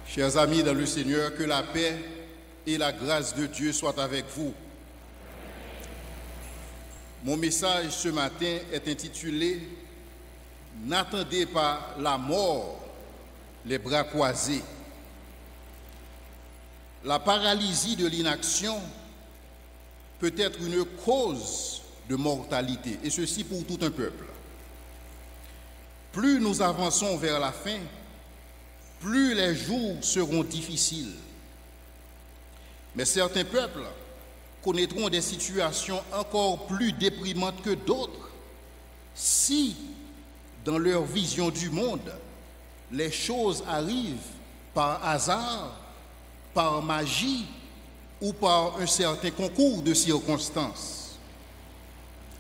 Chers amis dans le Seigneur, que la paix et la grâce de Dieu soient avec vous. Mon message ce matin est intitulé « N'attendez pas la mort, les bras croisés ». La paralysie de l'inaction peut être une cause de mortalité, et ceci pour tout un peuple. Plus nous avançons vers la fin, plus les jours seront difficiles. Mais certains peuples connaîtront des situations encore plus déprimantes que d'autres si, dans leur vision du monde, les choses arrivent par hasard, par magie ou par un certain concours de circonstances.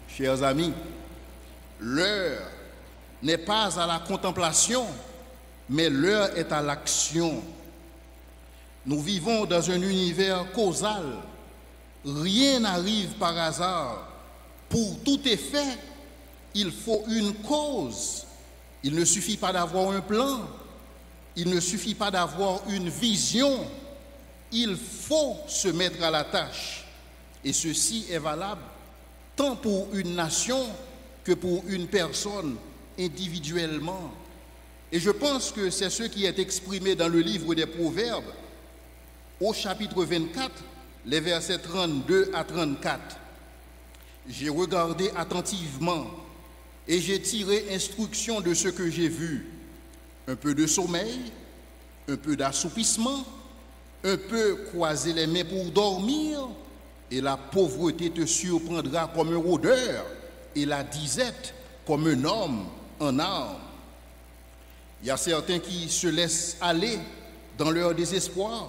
Chers amis, l'heure n'est pas à la contemplation, mais l'heure est à l'action. Nous vivons dans un univers causal. Rien n'arrive par hasard. Pour tout effet, il faut une cause. Il ne suffit pas d'avoir un plan. Il ne suffit pas d'avoir une vision. Il faut se mettre à la tâche. Et ceci est valable tant pour une nation que pour une personne individuellement. Et je pense que c'est ce qui est exprimé dans le livre des Proverbes, au chapitre 24, les versets 32 à 34. J'ai regardé attentivement et j'ai tiré instruction de ce que j'ai vu. Un peu de sommeil, un peu d'assoupissement, un peu croiser les mains pour dormir, et la pauvreté te surprendra comme un rôdeur, et la disette comme un homme en armes. Il y a certains qui se laissent aller dans leur désespoir.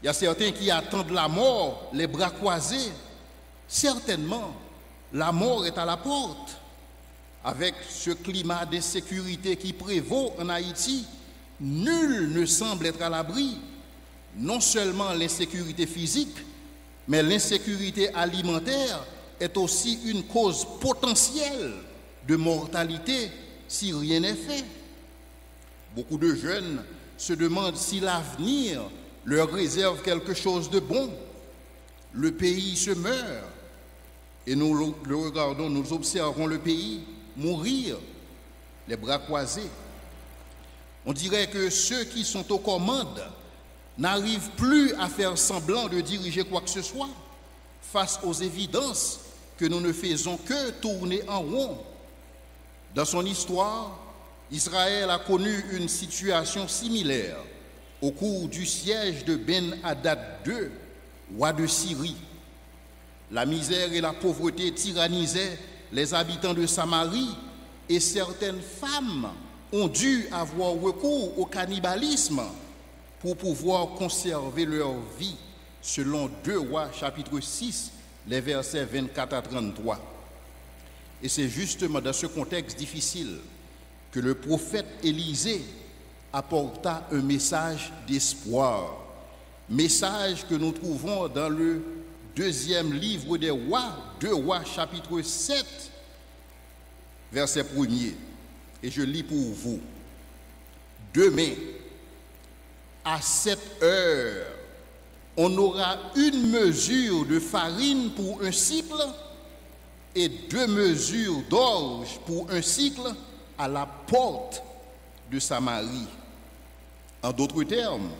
Il y a certains qui attendent la mort, les bras croisés. Certainement, la mort est à la porte. Avec ce climat d'insécurité qui prévaut en Haïti, nul ne semble être à l'abri. Non seulement l'insécurité physique, mais l'insécurité alimentaire est aussi une cause potentielle de mortalité si rien n'est fait. Beaucoup de jeunes se demandent si l'avenir leur réserve quelque chose de bon. Le pays se meurt et nous le regardons, nous observons le pays mourir, les bras croisés. On dirait que ceux qui sont aux commandes n'arrivent plus à faire semblant de diriger quoi que ce soit face aux évidences que nous ne faisons que tourner en rond. Dans son histoire, Israël a connu une situation similaire au cours du siège de Ben-Hadad II, roi de Syrie. La misère et la pauvreté tyrannisaient les habitants de Samarie et certaines femmes ont dû avoir recours au cannibalisme pour pouvoir conserver leur vie, selon 2 Rois chapitre 6, les versets 24 à 33. Et c'est justement dans ce contexte difficile que le prophète Élisée apporta un message d'espoir. Message que nous trouvons dans le 2e livre des Rois, 2 Rois chapitre 7, verset 1er. Et je lis pour vous. Demain, à 7 heures, on aura une mesure de farine pour un cycle et 2 mesures d'orge pour un cycle à la porte de Samarie. En d'autres termes,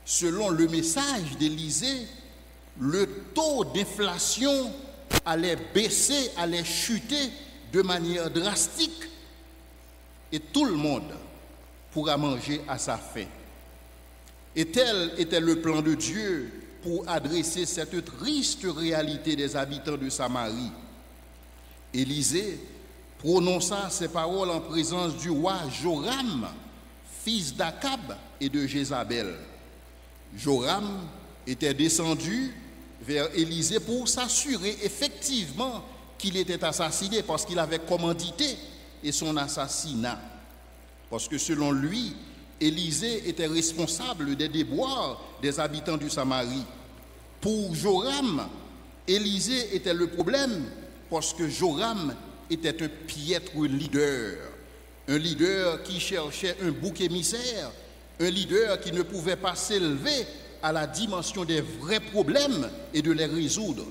selon le message d'Élisée, le taux d'inflation allait baisser, allait chuter de manière drastique et tout le monde pourra manger à sa faim. Et tel était le plan de Dieu pour adresser cette triste réalité des habitants de Samarie. Élisée prononça ces paroles en présence du roi Joram, fils d'Akab et de Jézabel. Joram était descendu vers Élisée pour s'assurer effectivement qu'il était assassiné parce qu'il avait commandité et son assassinat. Parce que selon lui, Élisée était responsable des déboires des habitants du Samarie. Pour Joram, Élisée était le problème parce que Joram était un piètre leader. Un leader qui cherchait un bouc émissaire un leader qui ne pouvait pas s'élever à la dimension des vrais problèmes et de les résoudre.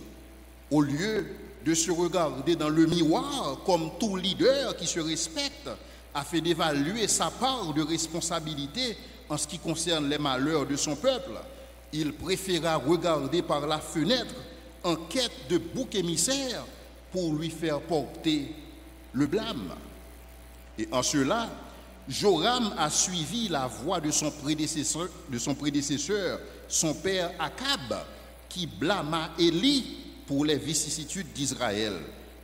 Au lieu de se regarder dans le miroir comme tout leader qui se respecte, afin d'évaluer sa part de responsabilité en ce qui concerne les malheurs de son peuple, il préféra regarder par la fenêtre en quête de bouc émissaire pour lui faire porter le blâme. Et en cela, Joram a suivi la voie de son prédécesseur, son père Akab, qui blâma Élie pour les vicissitudes d'Israël.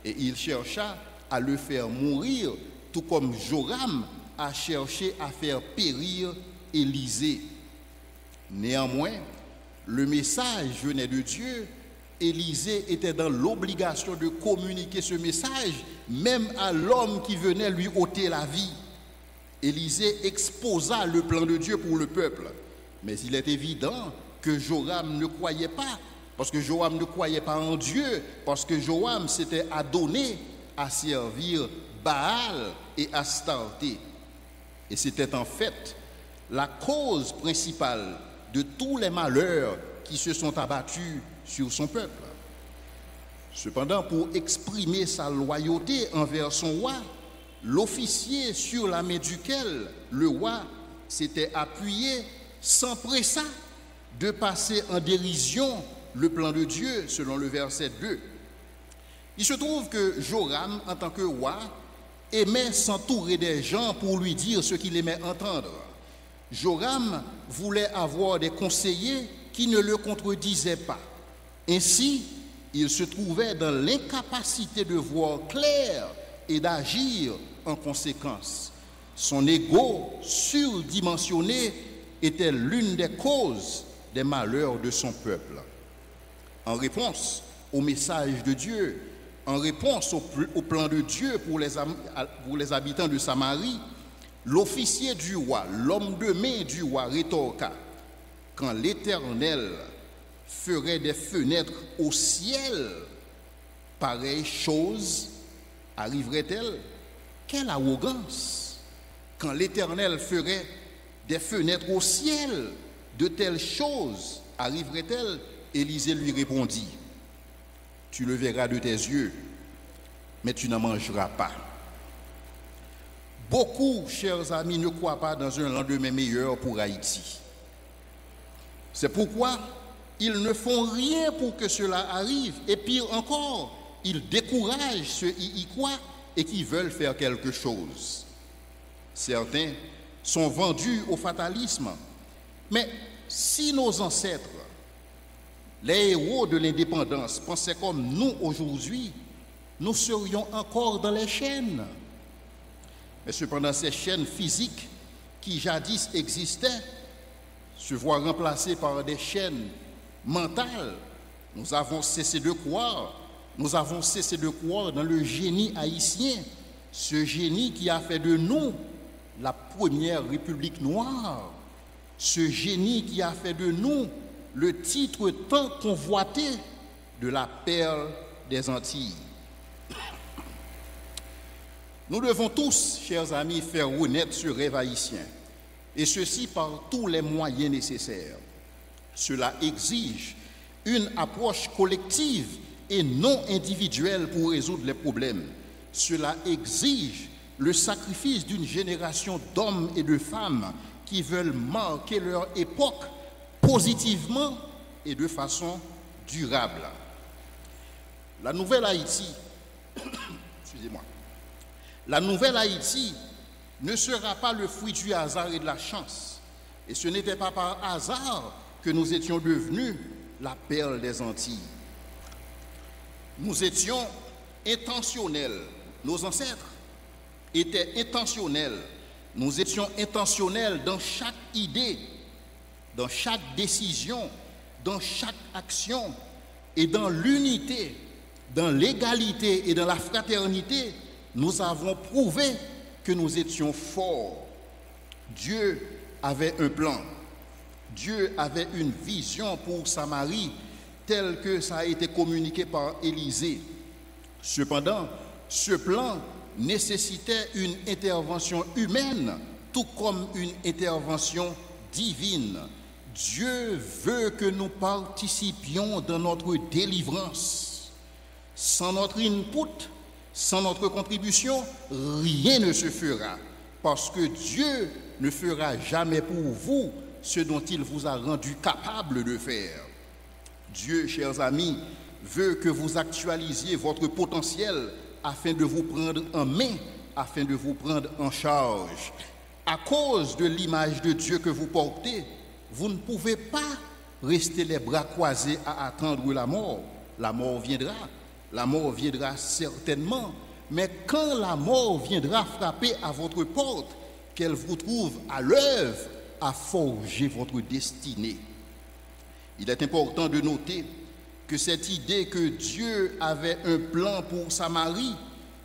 Et il chercha à le faire mourir, tout comme Joram a cherché à faire périr Élisée. Néanmoins, le message venait de Dieu. Élisée était dans l'obligation de communiquer ce message, même à l'homme qui venait lui ôter la vie. Élisée exposa le plan de Dieu pour le peuple. Mais il est évident que Joram ne croyait pas, parce que Joram ne croyait pas en Dieu, parce que Joram s'était adonné à servir Baal et Astarté. Et c'était en fait la cause principale de tous les malheurs qui se sont abattus sur son peuple. Cependant, pour exprimer sa loyauté envers son roi, l'officier sur la main duquel le roi s'était appuyé s'empressa de passer en dérision le plan de Dieu, selon le verset 2. Il se trouve que Joram, en tant que roi, aimait s'entourer des gens pour lui dire ce qu'il aimait entendre. Joram voulait avoir des conseillers qui ne le contredisaient pas. Ainsi, il se trouvait dans l'incapacité de voir clair et d'agir en conséquence. Son ego surdimensionné était l'une des causes des malheurs de son peuple. En réponse au message de Dieu, en réponse au plan de Dieu pour les habitants de Samarie, l'officier du roi, l'homme de main du roi rétorqua: quand l'Éternel ferait des fenêtres au ciel, pareille chose arriverait-elle? Quelle arrogance! Quand l'Éternel ferait des fenêtres au ciel, de telles choses arriveraient-elles? Élisée lui répondit: tu le verras de tes yeux, mais tu n'en mangeras pas. Beaucoup, chers amis, ne croient pas dans un lendemain meilleur pour Haïti. C'est pourquoi ils ne font rien pour que cela arrive. Et pire encore, ils découragent ceux qui y croient et qui veulent faire quelque chose. Certains sont vendus au fatalisme. Mais si nos ancêtres, les héros de l'indépendance, pensaient comme nous aujourd'hui, nous serions encore dans les chaînes. Mais cependant, ces chaînes physiques qui jadis existaient se voient remplacées par des chaînes mentales. Nous avons cessé de croire dans le génie haïtien, ce génie qui a fait de nous la première république noire, ce génie qui a fait de nous le titre tant convoité de la perle des Antilles. Nous devons tous, chers amis, faire renaître ce rêve haïtien, et ceci par tous les moyens nécessaires. Cela exige une approche collective et non individuelle pour résoudre les problèmes. Cela exige le sacrifice d'une génération d'hommes et de femmes qui veulent marquer leur époque positivement et de façon durable. La nouvelle Haïti, excusez-moi, la nouvelle Haïti ne sera pas le fruit du hasard et de la chance. Et ce n'était pas par hasard que nous étions devenus la perle des Antilles. Nous étions intentionnels. Nos ancêtres étaient intentionnels. Nous étions intentionnels dans chaque idée, dans chaque décision, dans chaque action, et dans l'unité, dans l'égalité et dans la fraternité, nous avons prouvé que nous étions forts. Dieu avait un plan. Dieu avait une vision pour Samarie, telle que ça a été communiqué par Élisée. Cependant, ce plan nécessitait une intervention humaine tout comme une intervention divine. Dieu veut que nous participions dans notre délivrance. Sans notre input, sans notre contribution, rien ne se fera, parce que Dieu ne fera jamais pour vous ce dont il vous a rendu capable de faire. Dieu, chers amis, veut que vous actualisiez votre potentiel afin de vous prendre en main, afin de vous prendre en charge. À cause de l'image de Dieu que vous portez, vous ne pouvez pas rester les bras croisés à attendre la mort. La mort viendra certainement, mais quand la mort viendra frapper à votre porte, qu'elle vous trouve à l'œuvre à forger votre destinée. Il est important de noter que cette idée que Dieu avait un plan pour Samarie,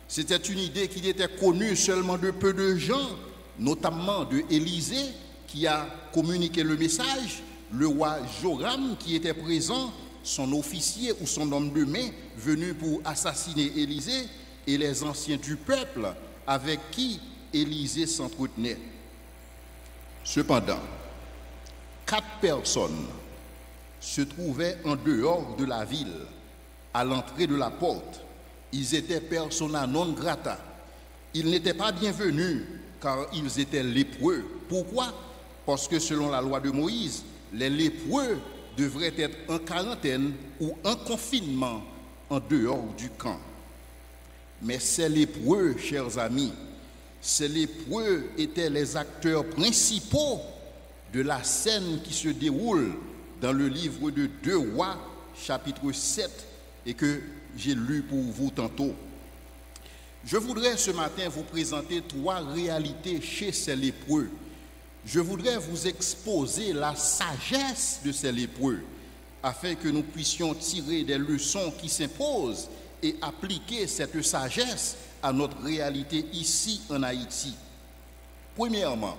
c'était une idée qui était connue seulement de peu de gens, notamment de Élisée, qui a communiqué le message, le roi Joram qui était présent, son officier ou son homme de main venu pour assassiner Élisée, et les anciens du peuple avec qui Élisée s'entretenait. Cependant, 4 personnes se trouvaient en dehors de la ville, à l'entrée de la porte. Ils étaient persona non grata. Ils n'étaient pas bienvenus car ils étaient lépreux. Pourquoi? Parce que selon la loi de Moïse, les lépreux devraient être en quarantaine ou en confinement en dehors du camp. Mais ces lépreux, chers amis, ces lépreux étaient les acteurs principaux de la scène qui se déroule dans le livre de 2 Rois, chapitre 7, et que j'ai lu pour vous tantôt. Je voudrais ce matin vous présenter 3 réalités chez ces lépreux. Je voudrais vous exposer la sagesse de ces lépreux, afin que nous puissions tirer des leçons qui s'imposent et appliquer cette sagesse à notre réalité ici en Haïti. Premièrement,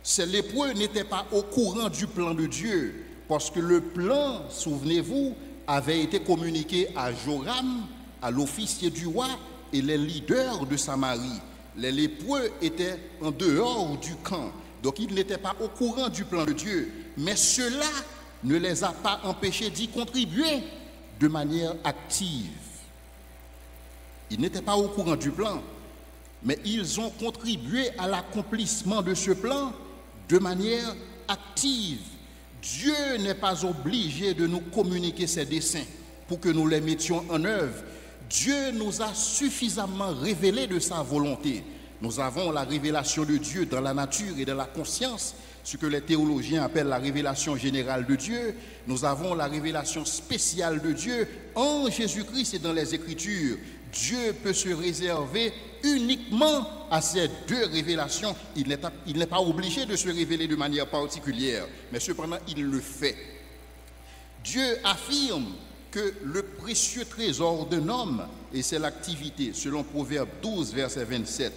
ces lépreux n'étaient pas au courant du plan de Dieu, parce que le plan, souvenez-vous, avait été communiqué à Joram, à l'officier du roi et les leaders de Samarie. Les lépreux étaient en dehors du camp, donc ils n'étaient pas au courant du plan de Dieu. Mais cela ne les a pas empêchés d'y contribuer de manière active. Ils n'étaient pas au courant du plan, mais ils ont contribué à l'accomplissement de ce plan de manière active. Dieu n'est pas obligé de nous communiquer ses desseins pour que nous les mettions en œuvre. Dieu nous a suffisamment révélé de sa volonté. Nous avons la révélation de Dieu dans la nature et dans la conscience, ce que les théologiens appellent la révélation générale de Dieu. Nous avons la révélation spéciale de Dieu en Jésus-Christ et dans les Écritures. Dieu peut se réserver uniquement à ces 2 révélations. Il n'est pas obligé de se révéler de manière particulière, mais cependant il le fait. Dieu affirme que le précieux trésor d'un homme, et c'est l'activité, selon Proverbe 12, verset 27.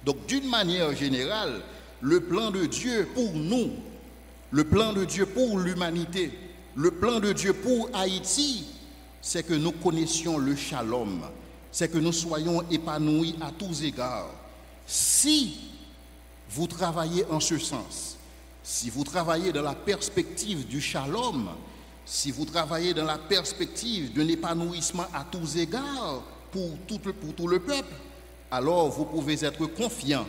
Donc d'une manière générale, le plan de Dieu pour nous, le plan de Dieu pour l'humanité, le plan de Dieu pour Haïti, c'est que nous connaissions le shalom, c'est que nous soyons épanouis à tous égards. Si vous travaillez en ce sens, si vous travaillez dans la perspective du shalom, si vous travaillez dans la perspective d'un épanouissement à tous égards pour tout le peuple, alors vous pouvez être confiant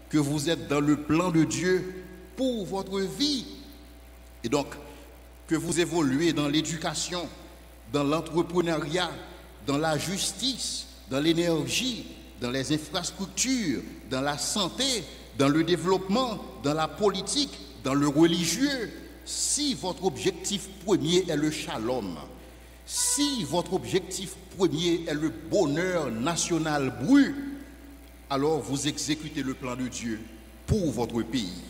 que vous êtes dans le plan de Dieu pour votre vie. Et donc, que vous évoluez dans l'éducation, dans l'entrepreneuriat, dans la justice, dans l'énergie, dans les infrastructures, dans la santé, dans le développement, dans la politique, dans le religieux, si votre objectif premier est le shalom, si votre objectif premier est le bonheur national brut, alors vous exécutez le plan de Dieu pour votre pays.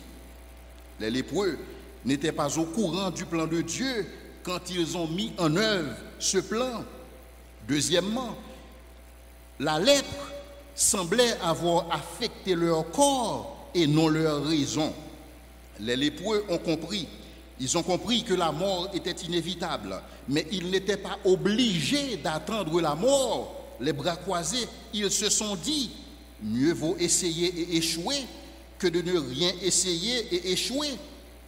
Les lépreux n'étaient pas au courant du plan de Dieu quand ils ont mis en œuvre ce plan. Deuxièmement, la lèpre semblait avoir affecté leur corps et non leur raison. Les lépreux ont compris. Ils ont compris que la mort était inévitable, mais ils n'étaient pas obligés d'attendre la mort, les bras croisés. Ils se sont dit, mieux vaut essayer et échouer que de ne rien essayer et échouer,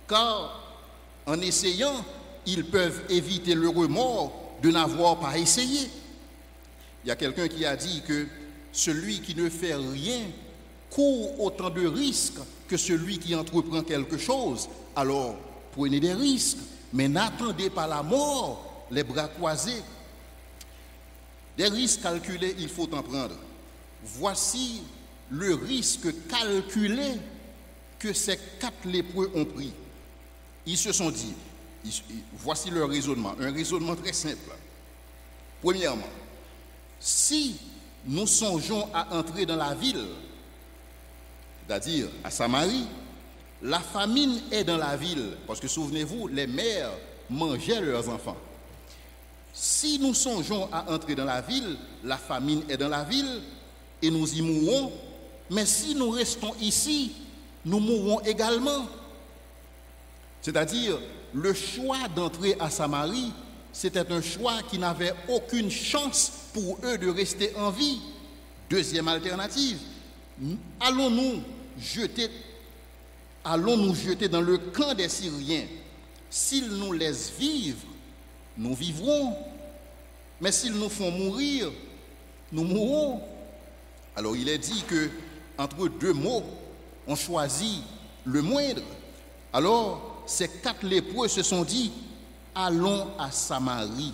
car en essayant, ils peuvent éviter le remords de n'avoir pas essayé. Il y a quelqu'un qui a dit que celui qui ne fait rien court autant de risques que celui qui entreprend quelque chose. Alors, prenez des risques, mais n'attendez pas la mort, les bras croisés. Des risques calculés, il faut en prendre. Voici le risque calculé que ces 4 lépreux ont pris. Ils se sont dit, voici leur raisonnement, un raisonnement très simple. Premièrement, si nous songeons à entrer dans la ville, c'est-à-dire à Samarie, la famine est dans la ville, parce que souvenez-vous, les mères mangeaient leurs enfants. Si nous songeons à entrer dans la ville, la famine est dans la ville et nous y mourrons, mais si nous restons ici, nous mourrons également. C'est-à-dire, le choix d'entrer à Samarie, c'était un choix qui n'avait aucune chance pour eux de rester en vie. Deuxième alternative, allons-nous jeter dans le camp des Syriens? S'ils nous laissent vivre, nous vivrons. Mais s'ils nous font mourir, nous mourrons. Alors il est dit que entre 2 mots, on choisit le moindre. Alors ces 4 lépreux se sont dit, allons à Samarie.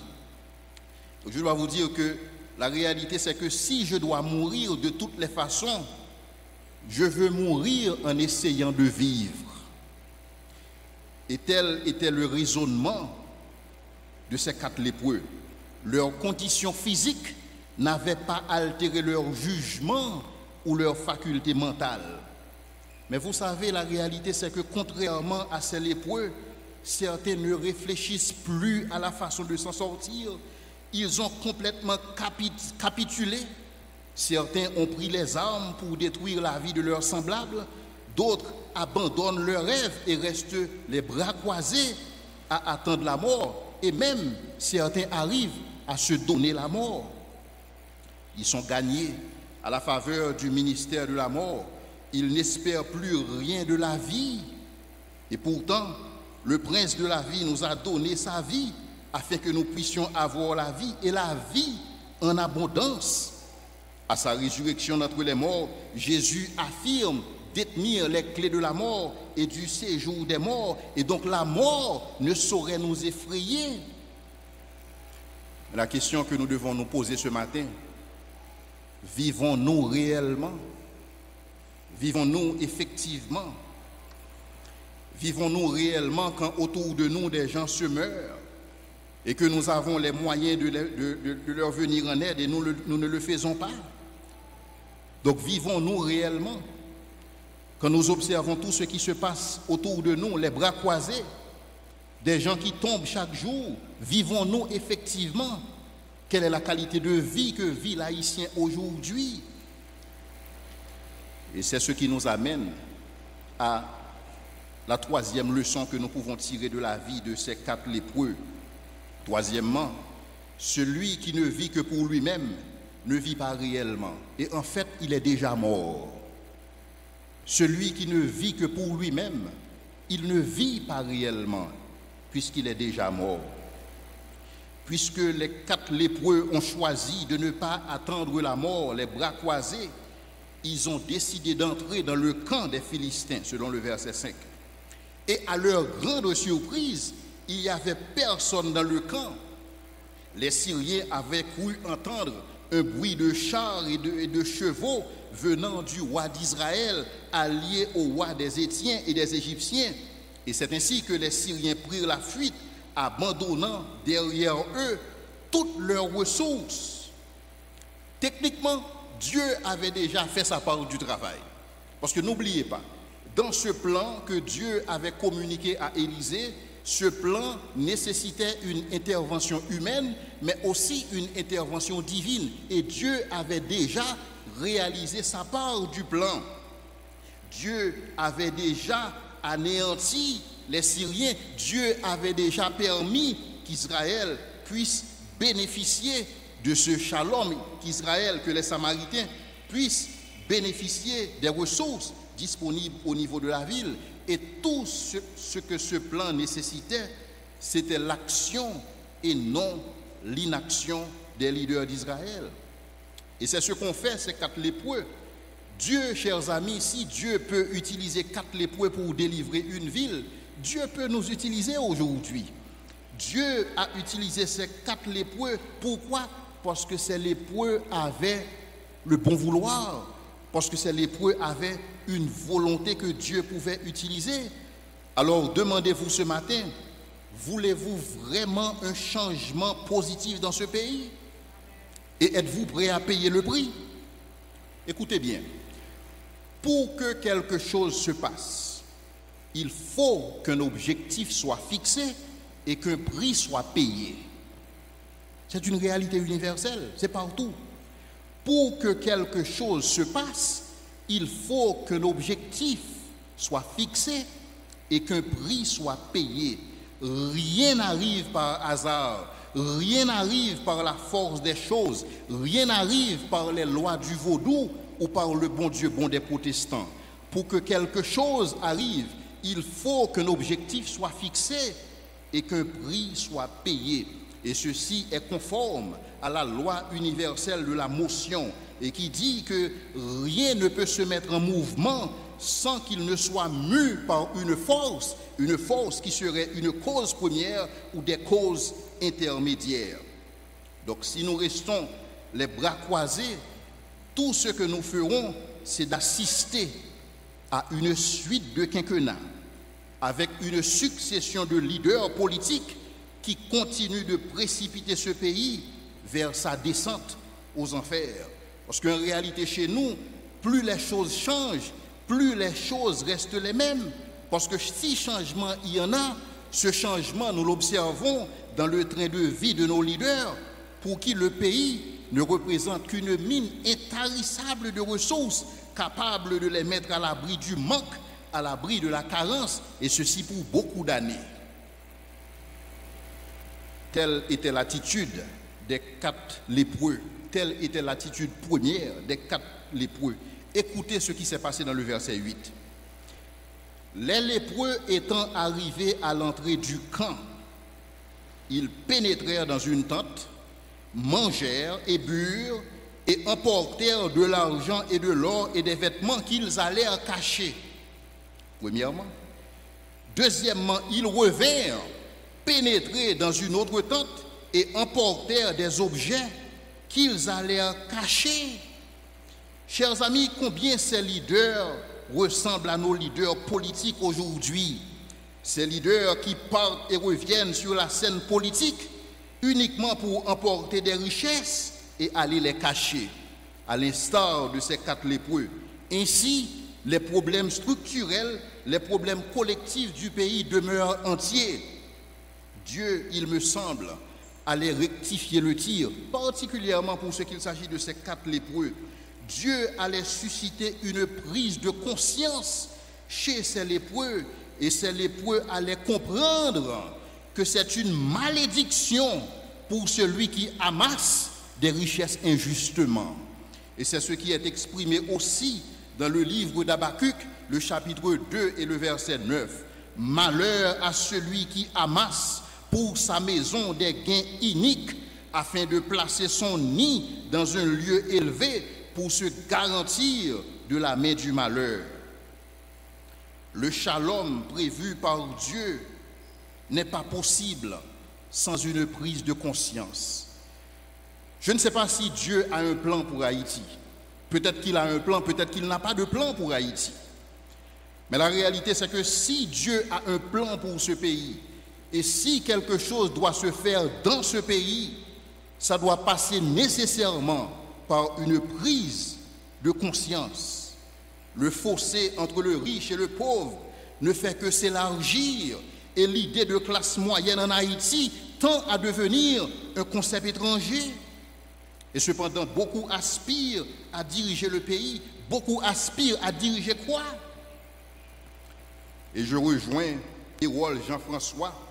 Donc, je dois vous dire que la réalité, c'est que si je dois mourir de toutes les façons, je veux mourir en essayant de vivre. Et tel était le raisonnement de ces 4 lépreux. Leur condition physique n'avait pas altéré leur jugement ou leur faculté mentale. Mais vous savez, la réalité, c'est que contrairement à ces lépreux, certains ne réfléchissent plus à la façon de s'en sortir. Ils ont complètement capitulé. Certains ont pris les armes pour détruire la vie de leurs semblables. D'autres abandonnent leurs rêves et restent les bras croisés à attendre la mort. Et même, certains arrivent à se donner la mort. Ils sont gagnés à la faveur du ministère de la mort. Ils n'espèrent plus rien de la vie. Et pourtant, le prince de la vie nous a donné sa vie afin que nous puissions avoir la vie et la vie en abondance. À sa résurrection d'entre les morts, Jésus affirme détenir les clés de la mort et du séjour des morts. Et donc la mort ne saurait nous effrayer. La question que nous devons nous poser ce matin, vivons-nous réellement? Vivons-nous effectivement? Vivons-nous réellement quand autour de nous des gens se meurent et que nous avons les moyens de leur venir en aide et nous ne le faisons pas? Donc vivons-nous réellement quand nous observons tout ce qui se passe autour de nous, les bras croisés, des gens qui tombent chaque jour? Vivons-nous effectivement? Quelle est la qualité de vie que vit l'Haïtien aujourd'hui? Et c'est ce qui nous amène à la 3e leçon que nous pouvons tirer de la vie de ces 4 lépreux. Troisièmement, celui qui ne vit que pour lui-même ne vit pas réellement. Et en fait, il est déjà mort. Celui qui ne vit que pour lui-même, il ne vit pas réellement, puisqu'il est déjà mort. Puisque les 4 lépreux ont choisi de ne pas attendre la mort, les bras croisés, ils ont décidé d'entrer dans le camp des Philistins, selon le verset 5. Et à leur grande surprise, il n'y avait personne dans le camp. Les Syriens avaient cru entendre un bruit de chars et de chevaux venant du roi d'Israël, allié au roi des Hétiens et des Égyptiens. Et c'est ainsi que les Syriens prirent la fuite, abandonnant derrière eux toutes leurs ressources. Techniquement, Dieu avait déjà fait sa part du travail. Parce que n'oubliez pas, dans ce plan que Dieu avait communiqué à Élisée, ce plan nécessitait une intervention humaine, mais aussi une intervention divine. Et Dieu avait déjà réalisé sa part du plan. Dieu avait déjà anéanti les Syriens. Dieu avait déjà permis qu'Israël puisse bénéficier de ce shalom, qu'Israël, que les Samaritains puissent bénéficier des ressources disponibles au niveau de la ville. Et tout ce que ce plan nécessitait, c'était l'action et non l'inaction des leaders d'Israël. Et c'est ce qu'ont fait ces 4 lépreux. Dieu, chers amis, si Dieu peut utiliser 4 lépreux pour délivrer une ville, Dieu peut nous utiliser aujourd'hui. Dieu a utilisé ces 4 lépreux. Pourquoi? Parce que ces lépreux avaient le bon vouloir, parce que ces lépreux avaient une volonté que Dieu pouvait utiliser. Alors demandez-vous ce matin, voulez-vous vraiment un changement positif dans ce pays? Et êtes-vous prêt à payer le prix? Écoutez bien, pour que quelque chose se passe, il faut qu'un objectif soit fixé et qu'un prix soit payé. C'est une réalité universelle, c'est partout. Pour que quelque chose se passe, il faut qu'un objectif soit fixé et qu'un prix soit payé. Rien n'arrive par hasard, rien n'arrive par la force des choses, rien n'arrive par les lois du vaudou ou par le bon Dieu bon des protestants. Pour que quelque chose arrive, il faut qu'un objectif soit fixé et qu'un prix soit payé. Et ceci est conforme à la loi universelle de la motion et qui dit que rien ne peut se mettre en mouvement sans qu'il ne soit mu par une force qui serait une cause première ou des causes intermédiaires. Donc si nous restons les bras croisés, tout ce que nous ferons, c'est d'assister à une suite de quinquennats avec une succession de leaders politiques qui continuent de précipiter ce pays vers sa descente aux enfers. Parce qu'en réalité, chez nous, plus les choses changent, plus les choses restent les mêmes. Parce que si changement il y en a, ce changement, nous l'observons dans le train de vie de nos leaders, pour qui le pays ne représente qu'une mine intarissable de ressources, capable de les mettre à l'abri du manque, à l'abri de la carence, et ceci pour beaucoup d'années. Telle était l'attitude des 4 lépreux. Telle était l'attitude première des 4 lépreux. Écoutez ce qui s'est passé dans le verset 8. Les lépreux étant arrivés à l'entrée du camp, ils pénétrèrent dans une tente, mangèrent et burent et emportèrent de l'argent et de l'or et des vêtements qu'ils allèrent cacher. Premièrement. Deuxièmement, ils revinrent pénétrer dans une autre tente et emportèrent des objets qu'ils allèrent cacher. Chers amis, combien ces leaders ressemblent à nos leaders politiques aujourd'hui? Ces leaders qui partent et reviennent sur la scène politique uniquement pour emporter des richesses et aller les cacher, à l'instar de ces 4 lépreux. Ainsi, les problèmes structurels, les problèmes collectifs du pays demeurent entiers. Dieu, il me semble, allait rectifier le tir, particulièrement pour ce qu'il s'agit de ces 4 lépreux. Dieu allait susciter une prise de conscience chez ces lépreux, et ces lépreux allaient comprendre que c'est une malédiction pour celui qui amasse des richesses injustement. Et c'est ce qui est exprimé aussi dans le livre d'Habakkuk, le chapitre 2 et le verset 9. Malheur à celui qui amasse pour sa maison des gains iniques, afin de placer son nid dans un lieu élevé pour se garantir de la main du malheur. Le shalom prévu par Dieu n'est pas possible sans une prise de conscience. Je ne sais pas si Dieu a un plan pour Haïti. Peut-être qu'il a un plan, peut-être qu'il n'a pas de plan pour Haïti. Mais la réalité, c'est que si Dieu a un plan pour ce pays, et si quelque chose doit se faire dans ce pays, ça doit passer nécessairement par une prise de conscience. Le fossé entre le riche et le pauvre ne fait que s'élargir, et l'idée de classe moyenne en Haïti tend à devenir un concept étranger. Et cependant, beaucoup aspirent à diriger le pays, beaucoup aspirent à diriger quoi? Et je rejoins Hérol Jean-François,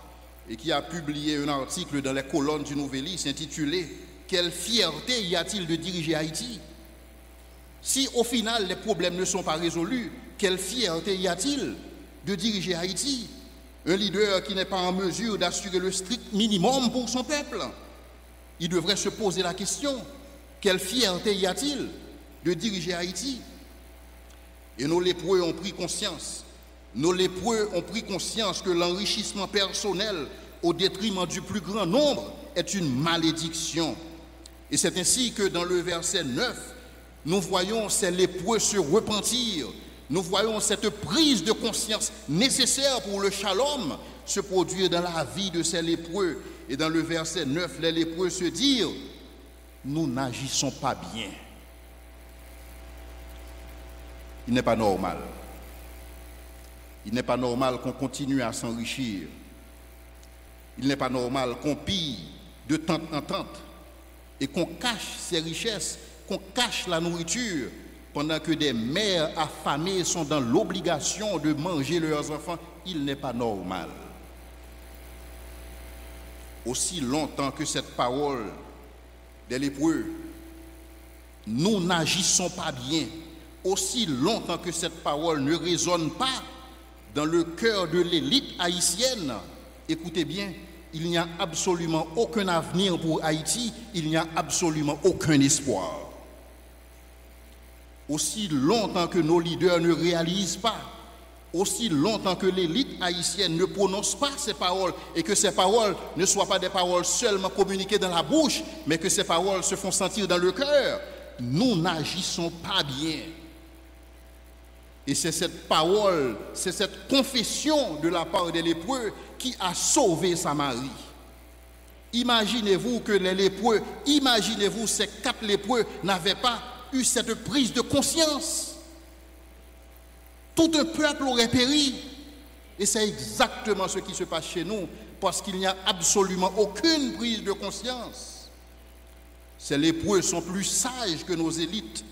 et qui a publié un article dans les colonnes du Nouvelis intitulé « Quelle fierté y a-t-il de diriger Haïti ?» Si au final les problèmes ne sont pas résolus, quelle fierté y a-t-il de diriger Haïti? Un leader qui n'est pas en mesure d'assurer le strict minimum pour son peuple. Il devrait se poser la question, quelle fierté y a-t-il de diriger Haïti? Et nos lépreux ont pris conscience. Nos lépreux ont pris conscience que l'enrichissement personnel au détriment du plus grand nombre est une malédiction. Et c'est ainsi que dans le verset 9, nous voyons ces lépreux se repentir. Nous voyons cette prise de conscience nécessaire pour le shalom se produire dans la vie de ces lépreux. Et dans le verset 9, les lépreux se disent, nous n'agissons pas bien. Il n'est pas normal. Il n'est pas normal qu'on continue à s'enrichir. Il n'est pas normal qu'on pille de tente en tente et qu'on cache ses richesses, qu'on cache la nourriture pendant que des mères affamées sont dans l'obligation de manger leurs enfants. Il n'est pas normal. Aussi longtemps que cette parole des lépreux, nous n'agissons pas bien, aussi longtemps que cette parole ne résonne pas dans le cœur de l'élite haïtienne, écoutez bien, il n'y a absolument aucun avenir pour Haïti, il n'y a absolument aucun espoir. Aussi longtemps que nos leaders ne réalisent pas, aussi longtemps que l'élite haïtienne ne prononce pas ces paroles et que ces paroles ne soient pas des paroles seulement communiquées dans la bouche, mais que ces paroles se font sentir dans le cœur, nous n'agissons pas bien. Et c'est cette parole, c'est cette confession de la part des lépreux qui a sauvé Samarie. Imaginez-vous que les lépreux, imaginez-vous ces 4 lépreux n'avaient pas eu cette prise de conscience. Tout un peuple aurait péri. Et c'est exactement ce qui se passe chez nous, parce qu'il n'y a absolument aucune prise de conscience. Ces lépreux sont plus sages que nos élites.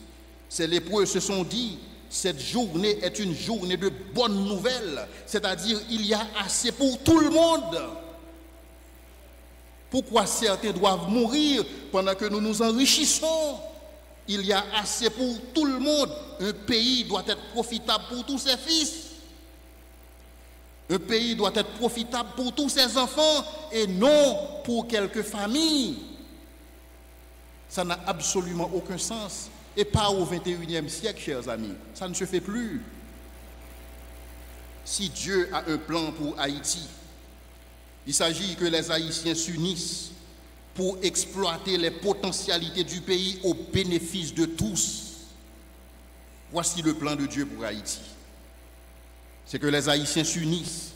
Ces lépreux se sont dit, cette journée est une journée de bonnes nouvelles, c'est-à-dire il y a assez pour tout le monde. Pourquoi certains doivent mourir pendant que nous nous enrichissons? Il y a assez pour tout le monde. Un pays doit être profitable pour tous ses fils. Un pays doit être profitable pour tous ses enfants et non pour quelques familles. Ça n'a absolument aucun sens. Et pas au XXIe siècle, chers amis. Ça ne se fait plus. Si Dieu a un plan pour Haïti, il s'agit que les Haïtiens s'unissent pour exploiter les potentialités du pays au bénéfice de tous. Voici le plan de Dieu pour Haïti. C'est que les Haïtiens s'unissent,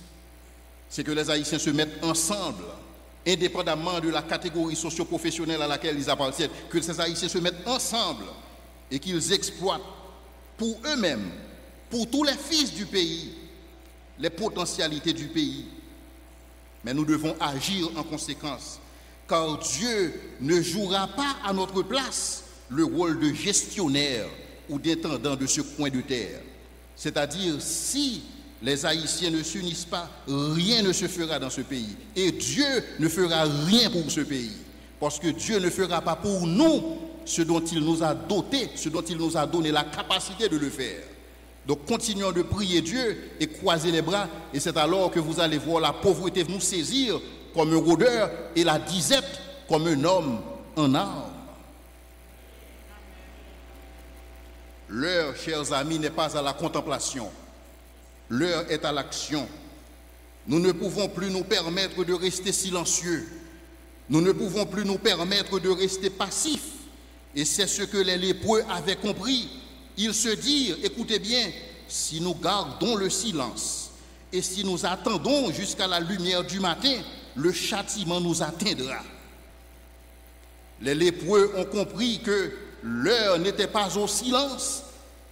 c'est que les Haïtiens se mettent ensemble, indépendamment de la catégorie socio-professionnelle à laquelle ils appartiennent, que ces Haïtiens se mettent ensemble et qu'ils exploitent pour eux-mêmes, pour tous les fils du pays, les potentialités du pays. Mais nous devons agir en conséquence, car Dieu ne jouera pas à notre place le rôle de gestionnaire ou d'intendant de ce coin de terre. C'est-à-dire, si les Haïtiens ne s'unissent pas, rien ne se fera dans ce pays. Et Dieu ne fera rien pour ce pays. Parce que Dieu ne fera pas pour nous ce dont il nous a dotés, ce dont il nous a donné la capacité de le faire. Donc continuons de prier Dieu et croiser les bras. Et c'est alors que vous allez voir la pauvreté nous saisir comme un rôdeur et la disette comme un homme en armes. L'heure, chers amis, n'est pas à la contemplation. L'heure est à l'action. Nous ne pouvons plus nous permettre de rester silencieux. Nous ne pouvons plus nous permettre de rester passifs. Et c'est ce que les lépreux avaient compris. Ils se dirent, écoutez bien, si nous gardons le silence et si nous attendons jusqu'à la lumière du matin, le châtiment nous atteindra. Les lépreux ont compris que l'heure n'était pas au silence.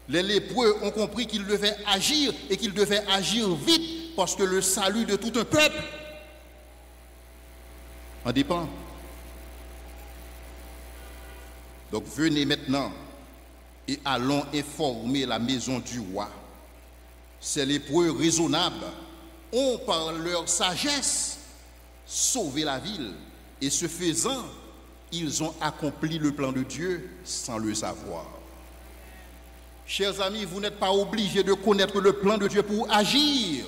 Les lépreux ont compris qu'ils devaient agir et qu'ils devaient agir vite parce que le salut de tout un peuple en dépend. Donc venez maintenant et allons informer la maison du roi. Ces lépreux raisonnables ont par leur sagesse sauvé la ville et ce faisant, ils ont accompli le plan de Dieu sans le savoir. Chers amis, vous n'êtes pas obligés de connaître le plan de Dieu pour agir.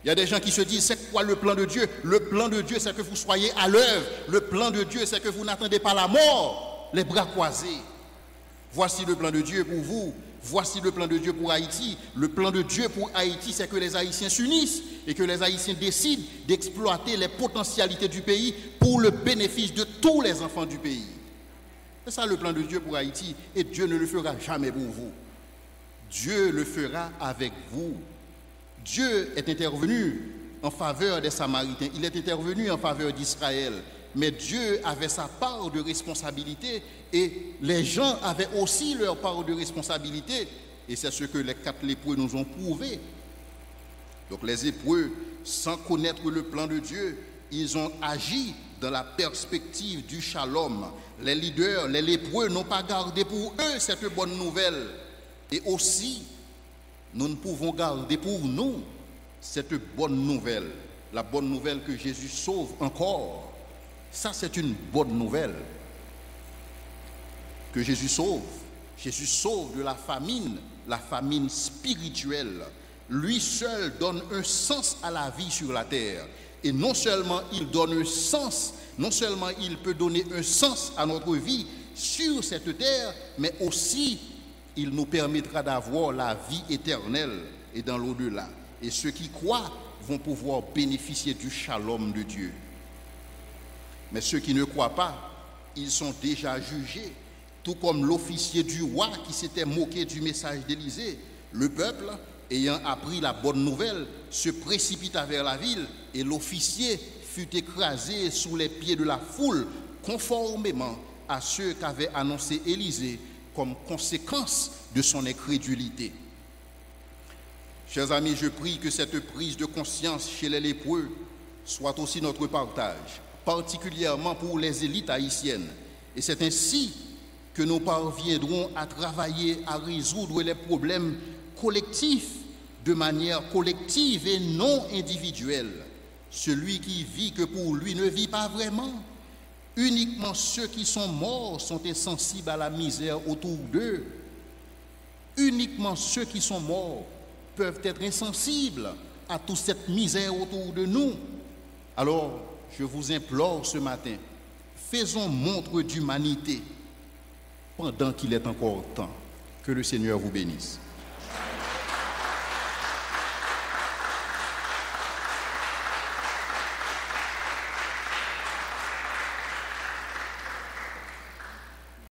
Il y a des gens qui se disent, c'est quoi le plan de Dieu? Le plan de Dieu, c'est que vous soyez à l'œuvre. Le plan de Dieu, c'est que vous n'attendez pas la mort, les bras croisés. Voici le plan de Dieu pour vous. Voici le plan de Dieu pour Haïti. Le plan de Dieu pour Haïti, c'est que les Haïtiens s'unissent et que les Haïtiens décident d'exploiter les potentialités du pays pour le bénéfice de tous les enfants du pays. C'est ça le plan de Dieu pour Haïti, et Dieu ne le fera jamais pour vous. Dieu le fera avec vous. Dieu est intervenu en faveur des Samaritains, il est intervenu en faveur d'Israël, mais Dieu avait sa part de responsabilité et les gens avaient aussi leur part de responsabilité, et c'est ce que les 4 lépreux nous ont prouvé. Donc les Hébreux, sans connaître le plan de Dieu, ils ont agi dans la perspective du shalom. Les leaders, les lépreux n'ont pas gardé pour eux cette bonne nouvelle. Et aussi, nous ne pouvons garder pour nous cette bonne nouvelle. La bonne nouvelle que Jésus sauve encore. Ça, c'est une bonne nouvelle. Que Jésus sauve. Jésus sauve de la famine spirituelle. Lui seul donne un sens à la vie sur la terre. Et non seulement il donne un sens, non seulement il peut donner un sens à notre vie sur cette terre, mais aussi il nous permettra d'avoir la vie éternelle et dans l'au-delà. Et ceux qui croient vont pouvoir bénéficier du shalom de Dieu. Mais ceux qui ne croient pas, ils sont déjà jugés, tout comme l'officier du roi qui s'était moqué du message d'Élysée. Le peuple, ayant appris la bonne nouvelle, se précipita vers la ville et l'officier fut écrasé sous les pieds de la foule, conformément à ce qu'avait annoncé Élysée comme conséquence de son incrédulité. Chers amis, je prie que cette prise de conscience chez les lépreux soit aussi notre partage, particulièrement pour les élites haïtiennes. Et c'est ainsi que nous parviendrons à travailler à résoudre les problèmes collectifs de manière collective et non individuelle. Celui qui vit que pour lui ne vit pas vraiment. Uniquement ceux qui sont morts sont insensibles à la misère autour d'eux. Uniquement ceux qui sont morts peuvent être insensibles à toute cette misère autour de nous. Alors, je vous implore ce matin, faisons montre d'humanité pendant qu'il est encore temps. Que le Seigneur vous bénisse.